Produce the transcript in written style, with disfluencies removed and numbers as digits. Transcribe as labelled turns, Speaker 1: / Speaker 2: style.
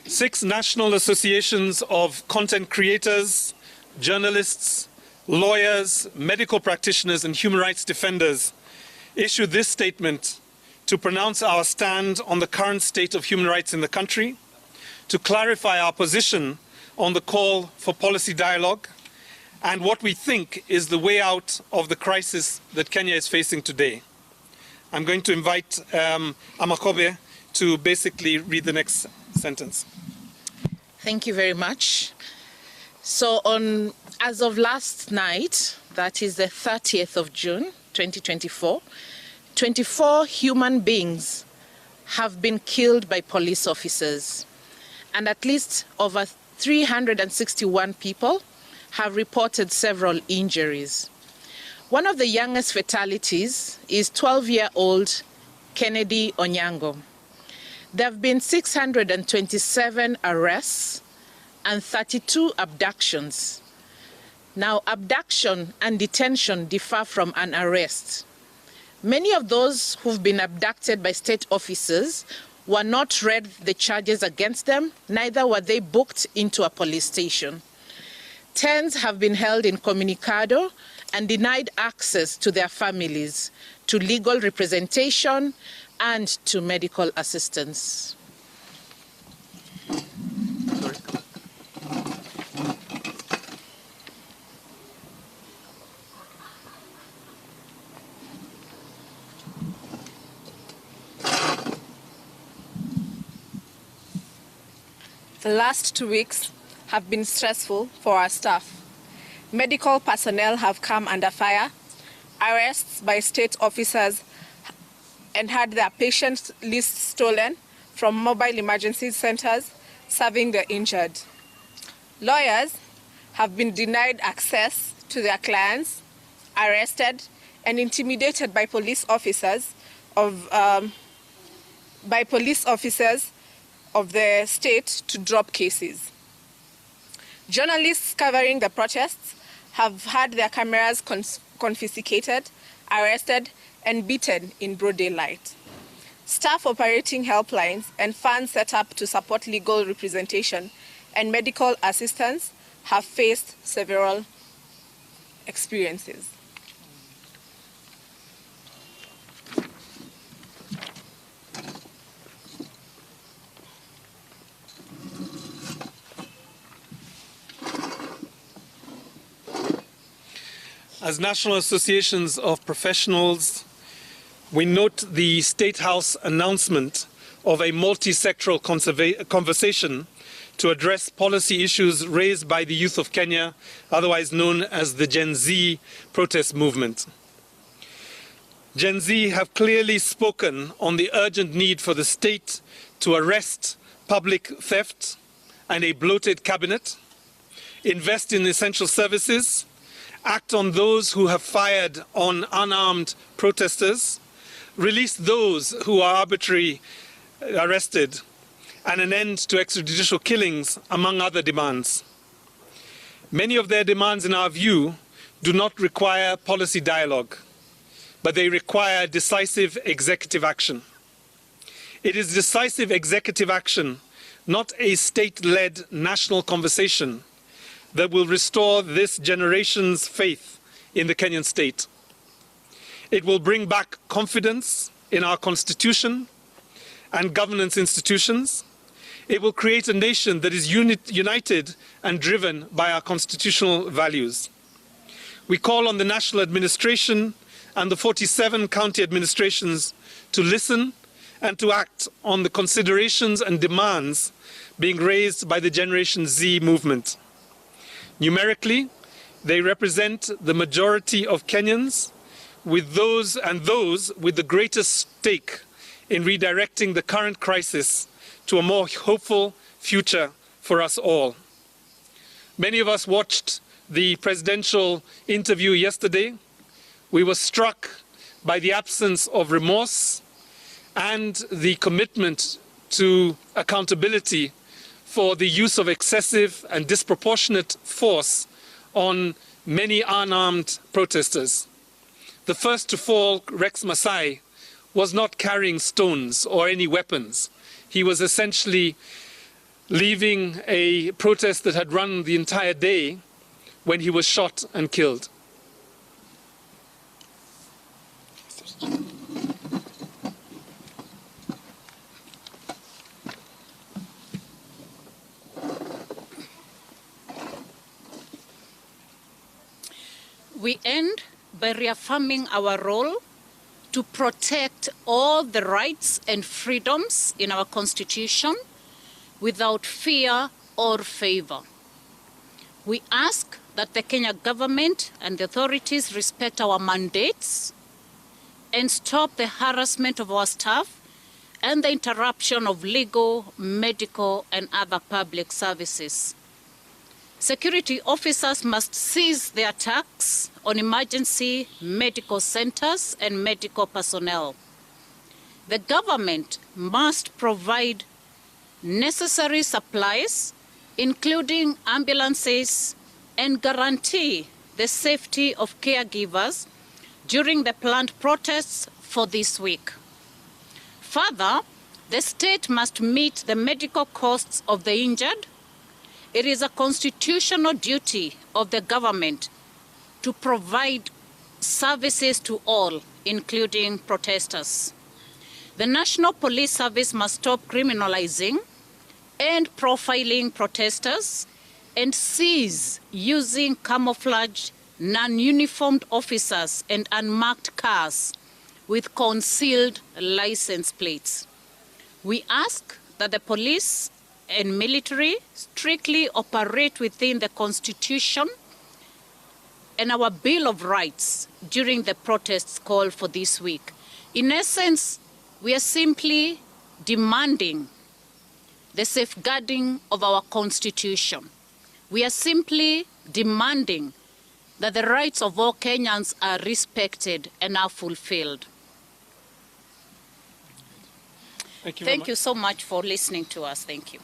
Speaker 1: 6 national associations of content creators, journalists, lawyers, medical practitioners, and human rights defenders issued this statement to pronounce our stand on the current state of human rights in the country, to clarify our position on the call for policy dialogue, and what we think is the way out of the crisis that Kenya is facing today. I'm going to invite Amakobe to basically read the next sentence.
Speaker 2: Thank you very much. So as of last night, that is the 30th of June, 2024, 24 human beings have been killed by police officers, and at least over 361 people have reported several injuries. One of the youngest fatalities is 12-year-old Kennedy Onyango. There have been 627 arrests and 32 abductions. Now, abduction and detention differ from an arrest. Many of those who've been abducted by state officers were not read the charges against them, neither were they booked into a police station. Tens have been held incommunicado and denied access to their families, to legal representation, and to medical assistance.
Speaker 3: The last 2 weeks have been stressful for our staff. Medical personnel have come under fire, arrests by state officers, and had their patient lists stolen from mobile emergency centers serving the injured. Lawyers have been denied access to their clients, arrested and intimidated by police officers of the state to drop cases. Journalists covering the protests have had their cameras confiscated, arrested, and beaten in broad daylight. Staff operating helplines and funds set up to support legal representation and medical assistance have faced several experiences.
Speaker 1: As national associations of professionals, we note the State House announcement of a multi-sectoral conversation to address policy issues raised by the youth of Kenya, otherwise known as the Gen Z protest movement. Gen Z have clearly spoken on the urgent need for the state to arrest public theft and a bloated cabinet, invest in essential services, act on those who have fired on unarmed protesters, release those who are arbitrarily arrested, and an end to extrajudicial killings, among other demands. Many of their demands, in our view, do not require policy dialogue, but they require decisive executive action. It is decisive executive action, not a state-led national conversation, that will restore this generation's faith in the Kenyan state. It will bring back confidence in our constitution and governance institutions. It will create a nation that is united and driven by our constitutional values. We call on the national administration and the 47 county administrations to listen and to act on the considerations and demands being raised by the Generation Z movement. Numerically, they represent the majority of Kenyans, with those with the greatest stake in redirecting the current crisis to a more hopeful future for us all. Many of us watched the presidential interview yesterday. We were struck by the absence of remorse and the commitment to accountability for the use of excessive and disproportionate force on many unarmed protesters. The first to fall, Rex Masai, was not carrying stones or any weapons. He was essentially leaving a protest that had run the entire day when he was shot and killed.
Speaker 4: We end by reaffirming our role to protect all the rights and freedoms in our Constitution without fear or favor. We ask that the Kenya government and the authorities respect our mandates and stop the harassment of our staff and the interruption of legal, medical, and other public services. Security officers must cease the attacks on emergency medical centers and medical personnel. The government must provide necessary supplies, including ambulances, and guarantee the safety of caregivers during the planned protests for this week. Further, the state must meet the medical costs of the injured. It is a constitutional duty of the government to provide services to all, including protesters. The National Police Service must stop criminalizing and profiling protesters and cease using camouflaged, non-uniformed officers and unmarked cars with concealed license plates. We ask that the police and military strictly operate within the Constitution and our Bill of Rights during the protests called for this week. In essence, we are simply demanding the safeguarding of our Constitution. We are simply demanding that the rights of all Kenyans are respected and are fulfilled.
Speaker 1: Thank you.
Speaker 4: Thank you so much for listening to us. Thank you.